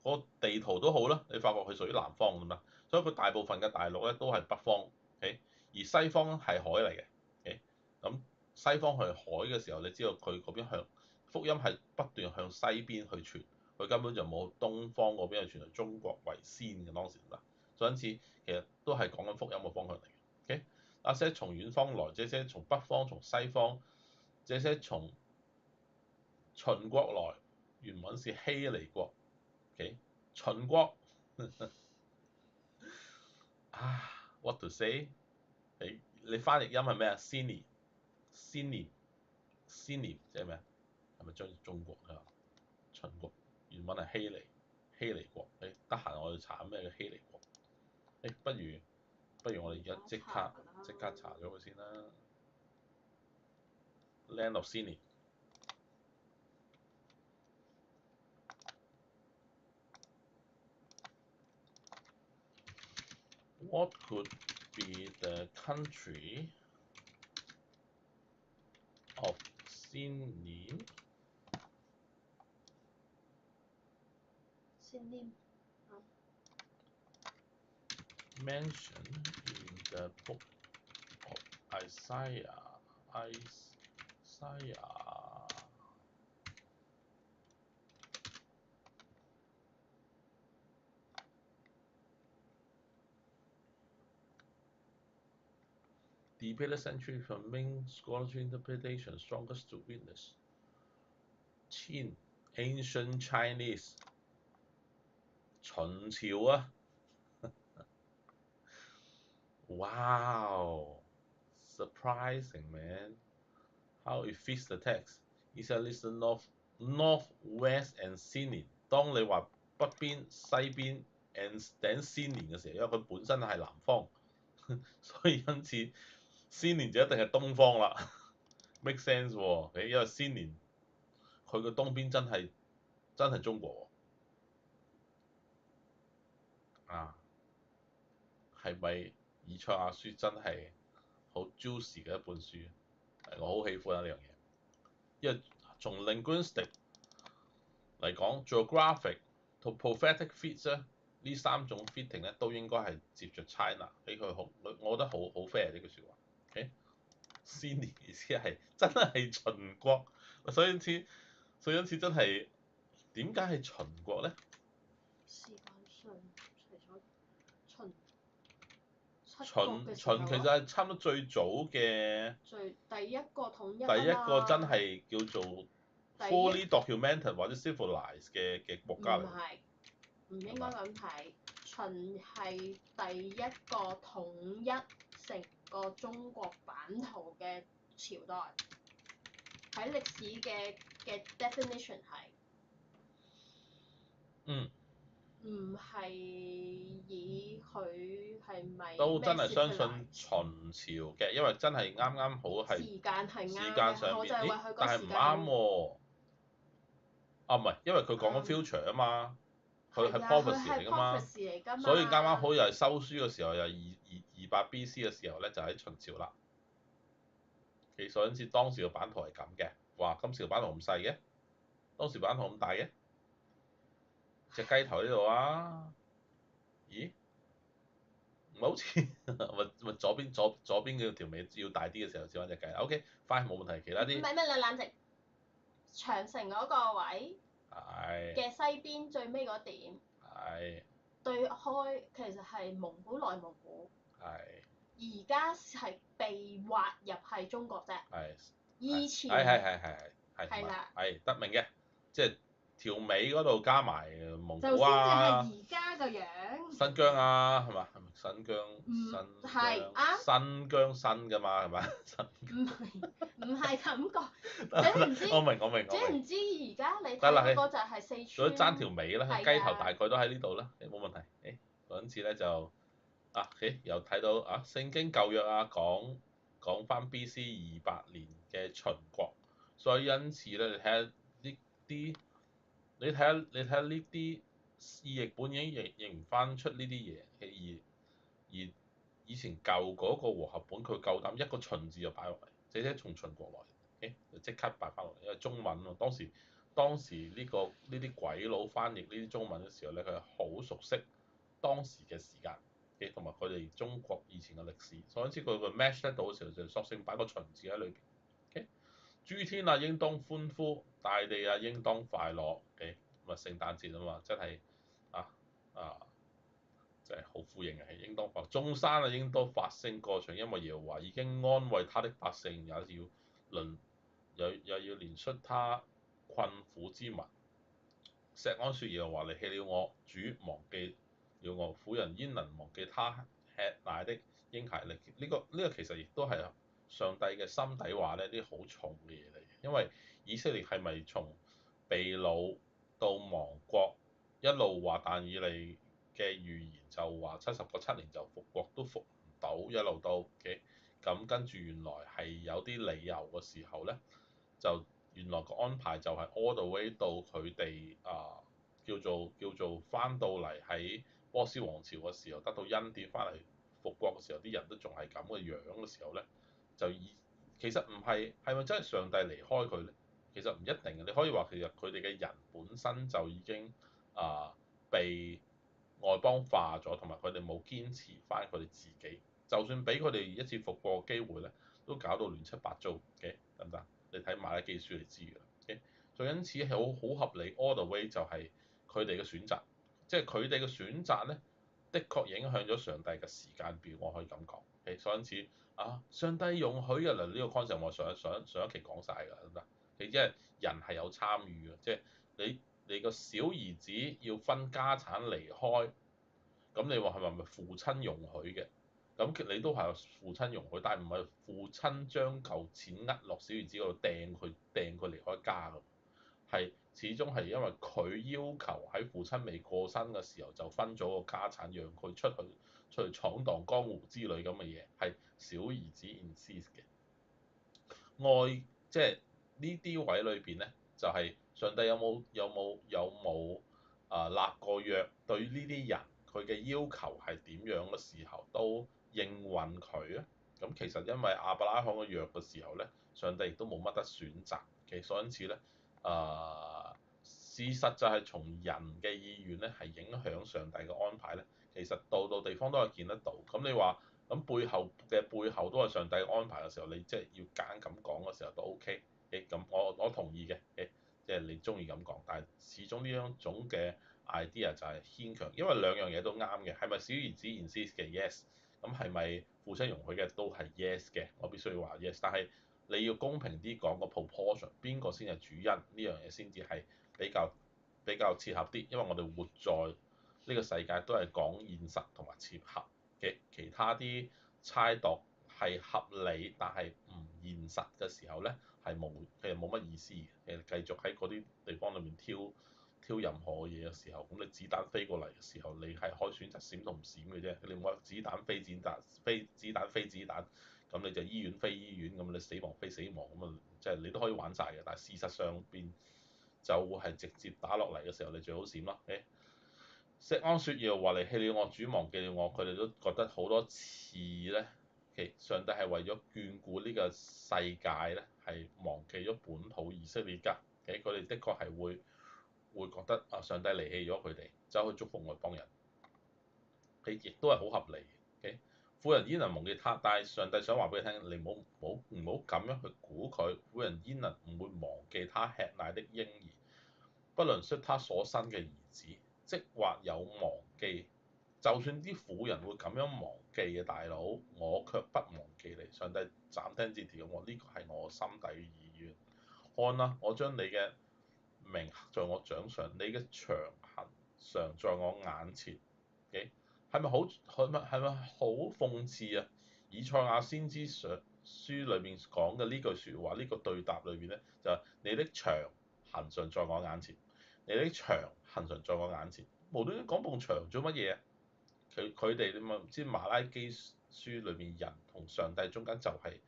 嗰個地圖都好啦，你發覺佢屬於南方咁嘛，所以佢大部分嘅大陸咧都係北方。而西方係海嚟嘅。咁西方去海嘅時候，你知道佢嗰邊向福音係不斷向西邊去傳，佢根本就冇東方嗰邊去傳，中國為先嘅當時啦。所以因此其實都係講緊福音嘅方向嚟嘅。那些從遠方來，這些從北方、從西方，這些從秦國來，原文是希尼國。秦國啊，what to say？你翻譯音係咩啊？Sini 即係咩啊？係咪中國啊？秦國原文係希尼國。得閒我哋查咩叫希尼國。不如我哋而家即刻查咗佢先啦。Land of Sini。What could be the country of Sini mentioned in the book of Isaiah? Debate century from main scholarly interpretation, strongest to witness. Qin, ancient Chinese， 秦朝啊。Wow, surprising man. How it fits the text. Israel is the north, west and Sinin。當你話北邊、西邊 and 頂 Sinin 嘅時候，因為佢本身係南方，所以因此 Sinin 就一定係東方啦。Make sense 喎。因為 Sinin 佢個東邊真係中國喎。係咪以賽亞書真係好 juicy 嘅一本書，我好喜歡呢樣嘢，因為從 linguistic 嚟講 geographic 同 prophetic fits 咧，呢三種 fitting 咧都應該係接著 China 俾佢好，我覺得好 fair 呢句説話。OK，Sini 意思係真係秦國，所以因此真係點解係秦國咧？時間上除咗秦其實係差唔多最早嘅第一個統一第一個真係叫做 fully documented 或者 civilized 嘅國家嚟。唔係，唔應該咁睇。秦係第一個統一成個中國版圖嘅朝代，喺歷史嘅 definition 係。唔係以佢係咪都真係相信秦朝嘅，因為真係啱啱好係時間係啱時間上面，但係唔啱喎。唔係，因為佢講緊 future 啊嘛，佢係 prophecy 嚟㗎嘛，所以啱啱好又係收書嘅時候，又200 BC 嘅時候咧，就喺秦朝啦。所以因此當時嘅版圖係咁嘅，哇！今時嘅版圖咁細嘅，當時版圖咁大嘅，隻雞頭呢度啊？咦？唔係好似咪左邊嘅條尾要大啲嘅時候先揾隻雞。OK，快冇問題，其他啲。唔係咩？你冷靜。長城嗰個位嘅西邊最尾嗰點，對開其實係蒙古內蒙古。而家係被劃入係中國啫。以前係啦，得明嘅，即係條尾嗰度加埋蒙古啊。就先至係而家個樣。新疆啊，係嘛？係咪新疆？係啱。新疆新㗎嘛，係咪？唔係咁講。總唔知。我明。總唔知而家你睇嗰個就係四川。所以爭條尾啦，雞頭大概都喺呢度啦，冇問題。嗰陣時咧就又睇到聖經舊約啊，講翻 B.C. 200年嘅秦國，所以因此咧，你睇下呢啲意譯本已經認唔翻出呢啲嘢，而以前舊嗰個和合本佢夠膽一個秦字就擺落嚟，即從秦國來，就即刻擺翻落嚟，因為中文喎，當時呢啲鬼佬翻譯呢啲中文嘅時候咧，佢係好熟悉當時嘅時間。同埋佢哋中國以前嘅歷史，所以因此佢個 match 得到嘅時候就索性擺個秦字喺裏邊。諸天啊應當歡呼，大地啊應當快樂。咁啊聖誕節啊嘛，真係真係好呼應嘅，係應當快樂。眾山啊應當發聲歌唱，因為耶和華已經安慰他的百姓，又要憐恤他困苦之民。錫安說耶和華離棄了我，主忘記了我，婦人焉能忘記他吃奶的嬰孩呢？呢個其實亦都係上帝嘅心底話呢啲好重嘅嘢嚟。因為以色列係咪從被擄到亡國，一路話但以理嘅預言就話70個7年就復國都復唔到，一路都嘅咁跟住原來係有啲理由嘅時候呢，就原來個安排就係 all the way 到佢哋叫做翻到嚟喺波斯王朝嘅時候得到恩典翻嚟復國嘅時候，啲人都仲係咁嘅樣嘅時候咧，其實唔係咪真係上帝離開佢咧？其實唔一定嘅，你可以話其實佢哋嘅人本身就已經被外邦化咗，同埋佢哋冇堅持翻佢哋自己，就算俾佢哋一次復國嘅機會咧，都搞到亂七八糟嘅，得唔得？你睇馬拉基書你知㗎啦。所以因此係好合理 all the way 就係佢哋嘅選擇，即係佢哋嘅選擇咧，的確影響咗上帝嘅時間表，我可以咁講。所以因此上帝容許嘅嗱，呢個 concept 我上一期講晒㗎，得唔得？因為人係有參與嘅，即係你個小兒子要分家產離開，咁你話係咪父親容許嘅？咁你都係父親容許，但係唔係父親將嚿錢落小兒子嗰度掟佢離開家㗎。係始終係因為佢要求喺父親未過身嘅時候就分咗個家產，讓佢出去闖蕩江湖之類咁嘅嘢，係小兒子 insist 嘅。愛即係呢啲位裏邊咧，就係、是、上帝有冇立過約，對呢啲人佢嘅要求係點樣嘅時候都應允佢啊？咁其實因為亞伯拉罕嘅約嘅時候咧，上帝亦都冇乜得選擇嘅，所以因此咧，事實就係從人嘅意願咧係影響上帝嘅安排咧，其實度度地方都係見得到。咁你話咁背後都係上帝嘅安排嘅時候，你即係要揀咁講嘅時候都 OK。咁我同意嘅。即係你中意咁講，但係始終呢一種嘅 idea 就係牽強，因為兩樣嘢都啱嘅。係咪小兒子 insist 嘅 yes？咁係咪父親容許嘅都係 yes 嘅？我必須要話 yes。但係你要公平啲講個 proportion，邊個先係主因呢樣嘢先至係比較切合啲，因為我哋活在呢個世界都係講現實同埋切合嘅，其他啲猜度係合理但係唔現實嘅時候咧，其實冇乜意思嘅。其實繼續喺嗰啲地方裏面挑任何嘢嘅時候，咁你子彈飛過嚟嘅時候，你係可以選擇閃同唔閃嘅啫。你唔好話子彈飛子彈，子彈飛子彈，咁你就醫院飛醫院，咁你死亡飛死亡，咁啊即係你都可以玩晒嘅。但係事實上邊就係直接打落嚟嘅時候，你最好閃咯。錫安説要話離棄了我，主忘記了我，佢哋都覺得好多次咧，上帝係為咗眷顧呢個世界咧，係忘記咗本土以色列㗎。佢哋的確係會覺得啊，上帝離棄咗佢哋，走去祝福外邦人，亦都係好合理嘅。婦人焉能忘記他？但係上帝想話俾你聽，你唔好咁樣去估佢。婦人焉能唔會忘記他吃奶的嬰兒，不論惜他所生嘅兒子，即或有忘記。就算啲婦人會咁樣忘記嘅大佬，我卻不忘記你。上帝斬釘截鐵咁話：呢個係我心底嘅意願。看啦，我將你嘅名刻在我掌上，你嘅長痕常在我眼前。係咪好諷刺啊？以賽亞先知書裏面講嘅呢句説話，呢個對答裏邊咧，就係你的長痕常在我眼前，你的長痕常在我眼前。無端端講埲牆做乜嘢啊？佢哋你咪唔知馬拉基書裏面人同上帝中間就係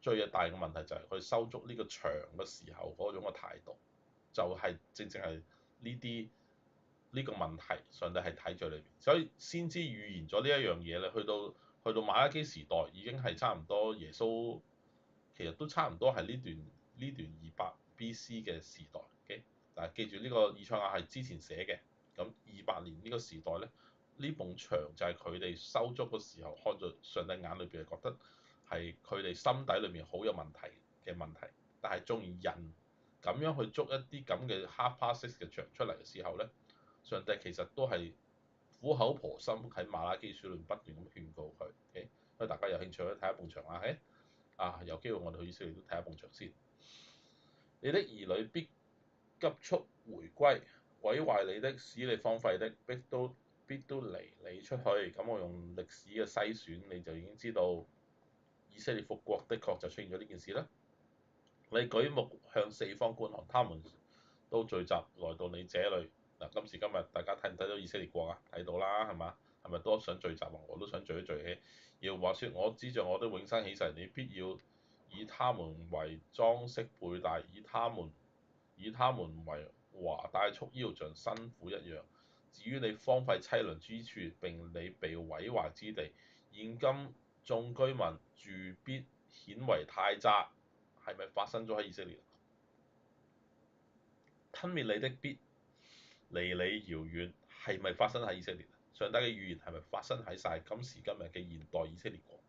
最大嘅問題，就係佢修築呢個牆嘅時候嗰種嘅態度，就係正正係呢個問題，上帝係睇在裏邊，所以先知預言咗呢一樣嘢咧。去到馬拉基時代已經係差唔多耶穌，其實都差唔多係呢段200 BC 嘅時代。但係記住呢個以賽亞係之前寫嘅，咁200年呢個時代咧，呢埲牆就係佢哋修築嘅時候，看在上帝眼裏邊係覺得係佢哋心底裏面好有問題嘅問題。但係縱然人咁樣去築一啲咁嘅 half-past 嘅牆出嚟嘅時候咧，上帝其實都係苦口婆心喺馬拉基書裏面不斷咁勸告佢。所以大家有興趣可以睇一埲牆啊。有機會我哋去以色列都睇一埲牆先。你的兒女必急速回歸，毀壞你的，使你荒廢的，必都離你出去。咁我用歷史嘅篩選，你就已經知道以色列復國的確就出現咗呢件事啦。你舉目向四方觀看，他們都聚集來到你這裡。嗱，今時今日大家睇唔睇到以色列國啊？睇到啦，係嘛？係咪都想聚集啊？我都想聚一聚起。要話說，我指着我的永生起誓，你必要以他們為裝飾背帶，以他們為華帶束腰，像新婦一樣。至於你荒廢淒涼之處，並你被毀壞之地，現今眾居民住必顯為太窄。係咪發生咗喺以色列？吞滅你的必離你遙遠，係咪發生喺以色列？上帝嘅預言係咪發生喺晒今時今日嘅現代以色列國？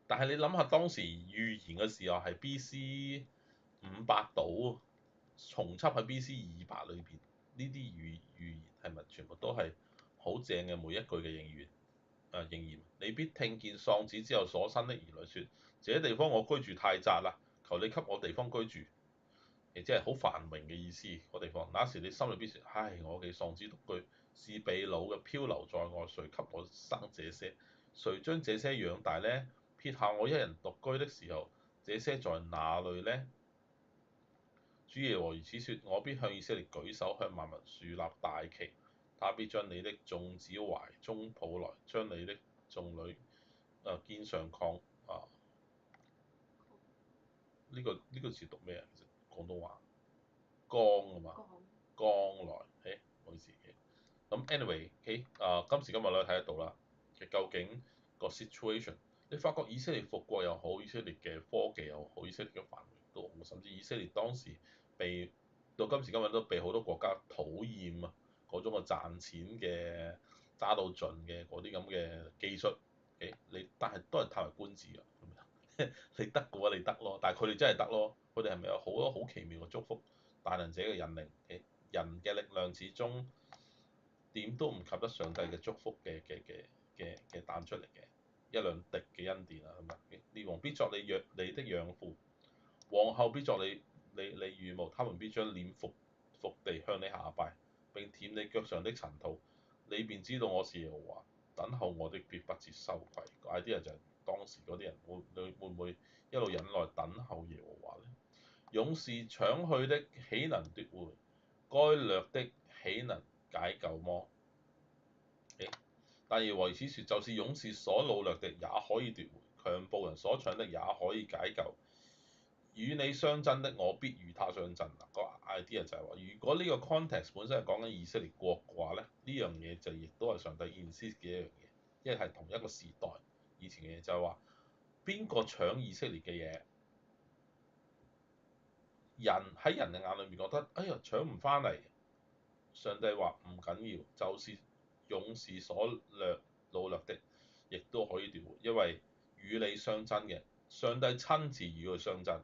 但係你諗下當時預言嘅時候係 B.C. 500度，重輯喺 B.C. 200裏邊，呢啲預言係咪全部都係好正嘅每一句嘅應驗？應驗，你必聽見喪子之後所生的兒女説：這地方我居住太窄啦，求你給我地方居住。亦即係好繁榮嘅意思，個地方。那時你心裏必説：唉，我嘅喪子獨居，是被擄嘅，漂流在外，誰給我生這些？誰將這些養大呢？撇下我一人獨居的時候，這些在哪裏呢？主耶和華如此説：我必向以色列舉手，向萬民豎立大旗。他必將你的眾子懷中抱來，將你的眾女肩上扛。呢個字讀咩啊？其實廣東話江啊嘛，江來。唔好意思。咁 anyway，今時今日咧睇得到啦。其實究竟個 situation。你發覺以色列復國又好，以色列嘅科技又好，以色列嘅繁榮都好，甚至以色列當時到今時今日都被好多國家討厭啊，嗰種嘅賺錢嘅揸到盡嘅嗰啲咁嘅技術，但係都係歎為觀止㗎，你得嘅話你得咯，但係佢哋真係得咯，佢哋係咪有好多好奇妙嘅祝福，大能者嘅引領，人嘅力量始終點都唔及得上帝嘅祝福嘅彈出嚟嘅一兩滴嘅恩典啊，咁啊，列王必作你的養父，皇后必作你乳母，他們必將臉伏地向你下拜，並舔你腳上的塵土，你便知道我是耶和華，等候我的必不致羞愧。個 idea 就係當時嗰啲人會唔會一路忍耐等候耶和華呢？勇士搶去的豈能奪回？該掠的豈能解救麼？但耶和華如此說，就是勇士所擄掠的也可以奪回，強暴人所搶的也可以解救。與你相爭的，我必與他相爭。個 idea 就係話，如果呢個 context 本身係講緊以色列國嘅話咧，呢樣嘢就亦都係上帝 insist 嘅一樣嘢，因為係同一個時代以前嘅嘢，就係話邊個搶以色列嘅嘢，人喺人嘅眼裏面覺得，哎呀搶唔翻嚟，上帝話唔緊要，就是勇士所擄掠的，亦都可以奪回，因為與你相爭嘅，上帝親自與佢相爭。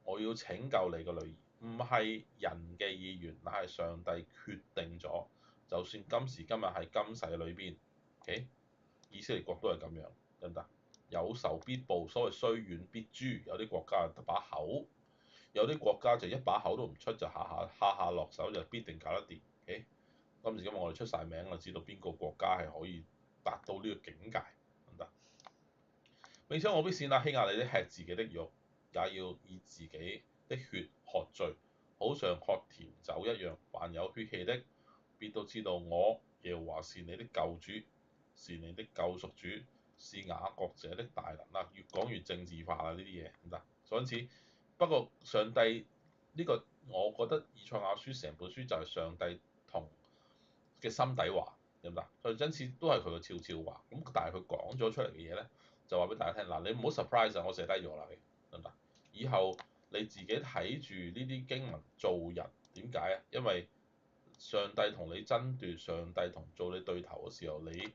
我要拯救你個女兒，唔係人嘅意願，乃係上帝決定咗。就算今時今日係今世裏邊，OK，以色列國都係咁樣，得唔得？有仇必報，所謂雖遠必誅。有啲國家得把口，有啲國家就一把口都唔出，就下下落手就必定搞得掂。OK，今時今日我哋出晒名啦，知道邊個國家係可以達到呢個境界，得唔得？並且我必使那欺壓你的吃自己的肉，也要以自己的血喝醉，好像喝甜酒一樣。凡有血氣的，必都知道我耶和華是你的救主，是你的救贖主，是雅各者的大能。嗱，越講越政治化啦，呢啲嘢唔得。所以因此，不過上帝呢個，我覺得以賽亞書成本書就係上帝同嘅心底話，得唔得？佢因此都係佢嘅悄悄話。咁但係佢講咗出嚟嘅嘢咧，就話俾大家聽，嗱，你唔好 surprise 啊，我寫低咗啦，得唔得？以後你自己睇住呢啲經文做人，點解啊？因為上帝同你爭奪，上帝同做你對頭嘅時候，你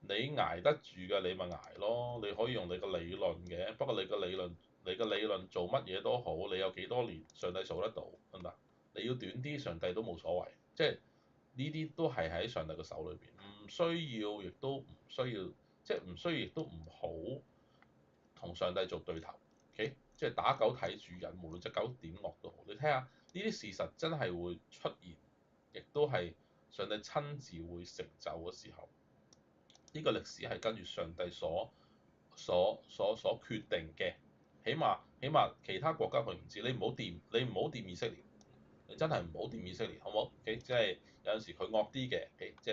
捱得住嘅，你咪捱咯。你可以用你個理論嘅，不過你個理論做乜嘢都好，你有幾多年，上帝數得到，得唔得？你要短啲，上帝都冇所謂，即係呢啲都係喺上帝嘅手裏邊，唔需要，亦都唔需要，即係唔需要，亦都唔好同上帝做對頭。OK，即係打狗睇主人，無論隻狗點惡都好，你睇下呢啲事實真係會出現，亦都係上帝親自會成就嘅時候，呢個歷史係跟住上帝所決定嘅。起碼其他國家佢唔知，你唔好掂以色列，你真係唔好掂以色列，好唔好？OK，即係有陣時佢惡啲嘅，OK，即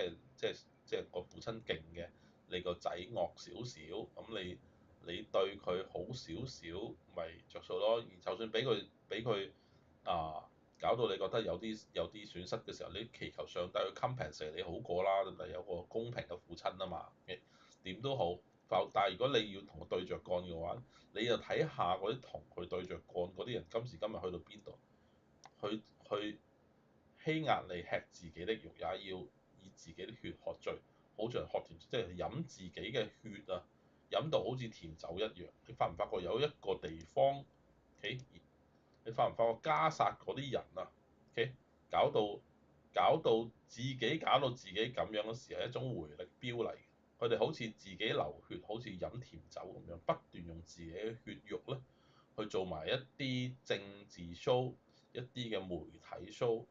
係個父親勁嘅，你個仔惡少少，咁你對佢好少少，咪着數咯。就算俾佢搞到你覺得有啲損失嘅時候，你祈求上帝去 compensate 你好過啦，咪有個公平嘅父親啊嘛。點都好，但係如果你要同佢對着幹嘅話，你就睇下嗰啲同佢對着幹嗰啲人，今時今日去到邊度？去欺壓你，吃自己的肉，也要以自己的血喝醉，好像喝甜，即係飲自己嘅血啊，飲到好似甜酒一樣。你發唔發覺有一個地方，OK？你發唔發覺加薩嗰啲人啊，OK？搞到自己搞到自己咁樣嘅時候係一種回力鏢嚟嘅。佢哋好似自己流血，好似飲甜酒咁樣，不斷用自己嘅血肉咧去做埋一啲政治 show，一啲嘅媒體 show，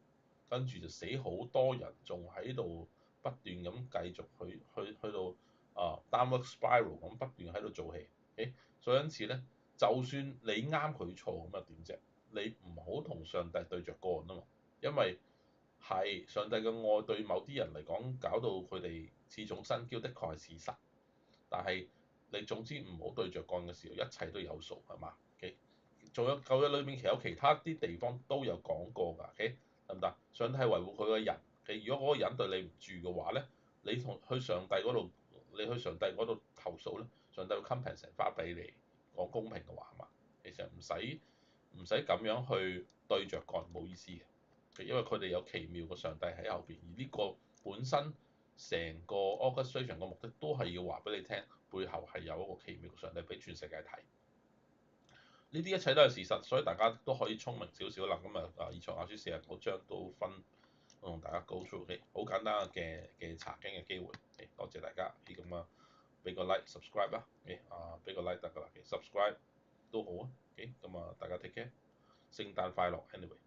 跟住就死好多人，仲喺度不斷咁繼續去到downward spiral 咁不斷喺度做戲。所以因此咧，就算你啱佢錯咁又點啫？你唔好同上帝對着幹啊嘛，因為係上帝嘅愛對某啲人嚟講，搞到佢哋恃寵生驕，的確係事實。但係你總之唔好對着幹嘅時候，一切都有數係嘛？OK，仲有舊約裏面其實有其他啲地方都有講過㗎，OK，得唔得？上帝係維護佢嘅人，OK，如果嗰個人對你唔住嘅話咧，你去上帝嗰度投訴咧，上帝會 compensate 翻俾你。講公平嘅話嘛，其實唔使咁樣去對着幹，冇意思嘅，因為佢哋有奇妙嘅上帝喺後邊，而呢個本身成個 orchestration 嘅目的都係要話俾你聽，背後係有一個奇妙嘅上帝俾全世界睇。呢啲一切都係事實，所以大家都可以聰明少少啦。咁啊，以賽亞書49章都分我同大家 go through，好簡單嘅查經嘅機會。多謝大家，咁啊俾個 like、subscribe 啦，俾個 like 得㗎啦，subscribe 都好啊。咁啊大家 take care，聖誕快樂，anyway。